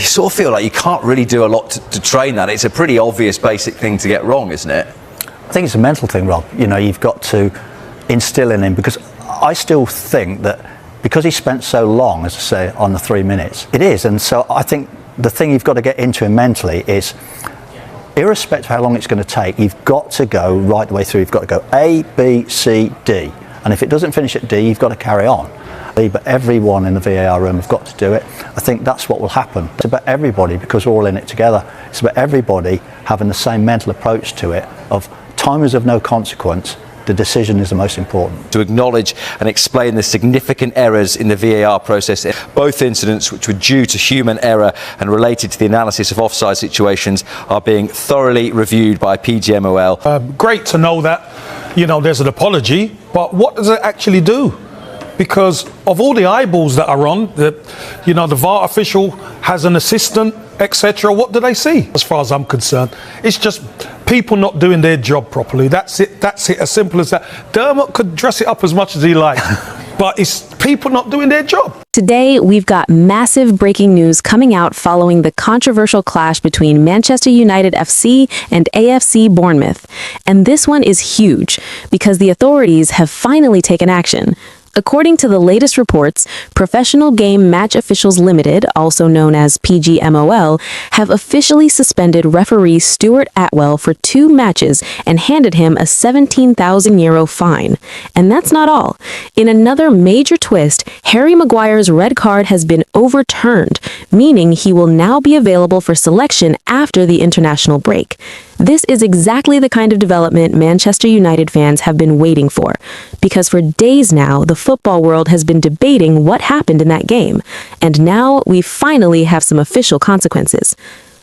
sort of feel like you can't really do a lot to train that. It's a pretty obvious basic thing to get wrong, isn't it? I think it's a mental thing, Rob. You know, you've got to instill in him, because I still think that because he spent so long, as I say, on the 3 minutes, it is. And so I think the thing you've got to get into him mentally is, irrespective of how long it's going to take, you've got to go right the way through. You've got to go A, B, C, D. And if it doesn't finish at D, you've got to carry on. But everyone in the VAR room have got to do it. I think that's what will happen. It's about everybody, because we're all in it together. It's about everybody having the same mental approach to it of time is of no consequence. The decision is the most important. To acknowledge and explain the significant errors in the VAR process, both incidents which were due to human error and related to the analysis of offside situations are being thoroughly reviewed by Pgmol. Great to know that, you know, there's an apology, but what does it actually do? Because of all the eyeballs that are on, you know, the VAR official has an assistant, etc. What do they see? As far as I'm concerned, it's just people not doing their job properly. That's it. That's it. As simple as that. Dermot could dress it up as much as he likes, but it's people not doing their job. Today, we've got massive breaking news coming out following the controversial clash between Manchester United FC and AFC Bournemouth. And this one is huge because the authorities have finally taken action. According to the latest reports, Professional Game Match Officials Limited, also known as Pgmol, have officially suspended referee Stuart Attwell for 2 matches and handed him a €17,000 fine. And that's not all. In another major twist, Harry Maguire's red card has been overturned, meaning he will now be available for selection after the international break. This is exactly the kind of development Manchester United fans have been waiting for, because for days now, the football world has been debating what happened in that game, and now we finally have some official consequences.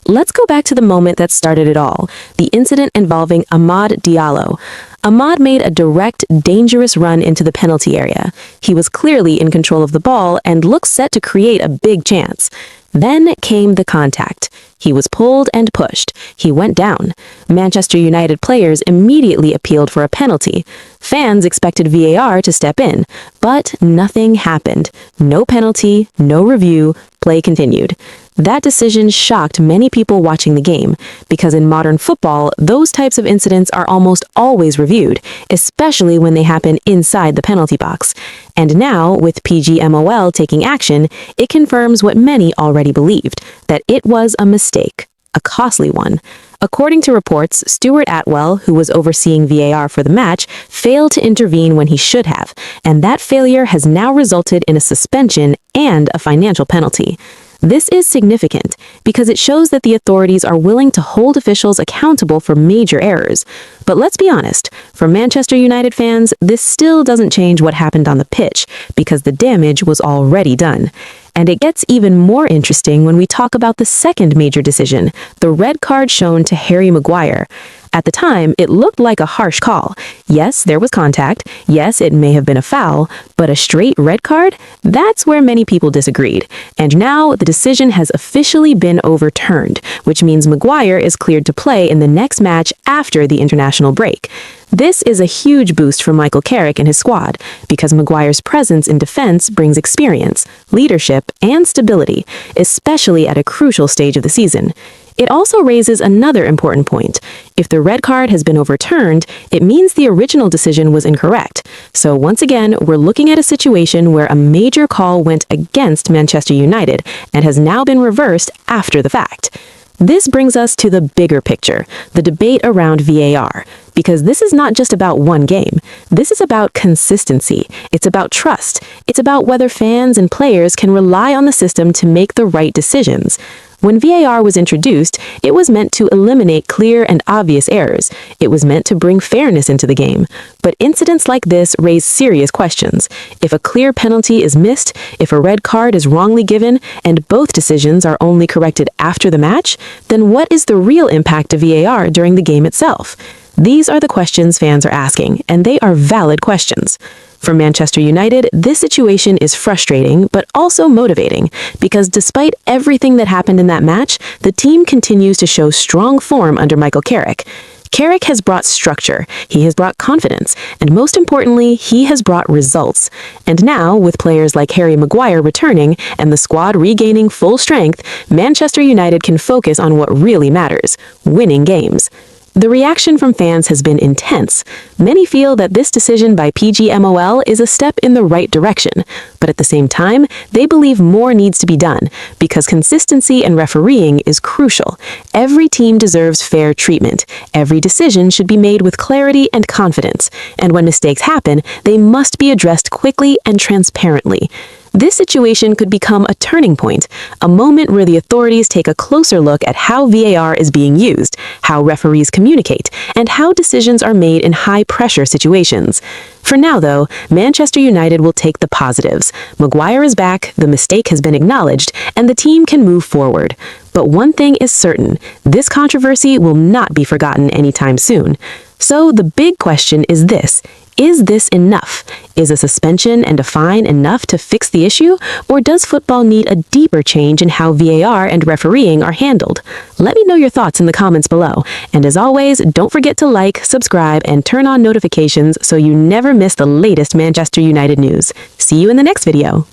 Let's go back to the moment that started it all, the incident involving Amad Diallo. Amad made a direct, dangerous run into the penalty area. He was clearly in control of the ball and looked set to create a big chance. Then came the contact. He was pulled and pushed. He went down. Manchester United players immediately appealed for a penalty. Fans expected VAR to step in, but nothing happened. No penalty, no review, play continued. That decision shocked many people watching the game, because in modern football, those types of incidents are almost always reviewed, especially when they happen inside the penalty box. And now, with Pgmol taking action, it confirms what many already believed, that it was a mistake, a costly one. According to reports, Stuart Attwell, who was overseeing VAR for the match, failed to intervene when he should have, and that failure has now resulted in a suspension and a financial penalty. This is significant because it shows that the authorities are willing to hold officials accountable for major errors. But let's be honest, for Manchester United fans, this still doesn't change what happened on the pitch, because the damage was already done. And it gets even more interesting when we talk about the second major decision, the red card shown to Harry Maguire. At the time, it looked like a harsh call. Yes, there was contact. Yes, it may have been a foul, but a straight red card? That's where many people disagreed. And now the decision has officially been overturned, which means Maguire is cleared to play in the next match after the international break. This is a huge boost for Michael Carrick and his squad, because Maguire's presence in defense brings experience, leadership, and stability, especially at a crucial stage of the season. It also raises another important point. If the red card has been overturned, it means the original decision was incorrect. So once again, we're looking at a situation where a major call went against Manchester United and has now been reversed after the fact. This brings us to the bigger picture, the debate around VAR, because this is not just about one game. This is about consistency. It's about trust. It's about whether fans and players can rely on the system to make the right decisions. When VAR was introduced, it was meant to eliminate clear and obvious errors. It was meant to bring fairness into the game. But incidents like this raise serious questions. If a clear penalty is missed, if a red card is wrongly given, and both decisions are only corrected after the match, then what is the real impact of VAR during the game itself? These are the questions fans are asking, and they are valid questions. For Manchester United, this situation is frustrating, but also motivating, because despite everything that happened in that match, the team continues to show strong form under Michael Carrick. Carrick has brought structure, he has brought confidence, and most importantly, he has brought results. And now, with players like Harry Maguire returning and the squad regaining full strength, Manchester United can focus on what really matters: winning games. The reaction from fans has been intense. Many feel that this decision by Pgmol is a step in the right direction, but at the same time, they believe more needs to be done, because consistency and refereeing is crucial. Every team deserves fair treatment. Every decision should be made with clarity and confidence, and when mistakes happen, they must be addressed quickly and transparently. This situation could become a turning point, a moment where the authorities take a closer look at how VAR is being used, how referees communicate, and how decisions are made in high-pressure situations. For now, though, Manchester United will take the positives. Maguire is back, the mistake has been acknowledged, and the team can move forward. But one thing is certain: this controversy will not be forgotten anytime soon. So the big question is this: is this enough? Is a suspension and a fine enough to fix the issue? Or does football need a deeper change in how VAR and refereeing are handled? Let me know your thoughts in the comments below. And as always, don't forget to like, subscribe, and turn on notifications so you never miss the latest Manchester United news. See you in the next video.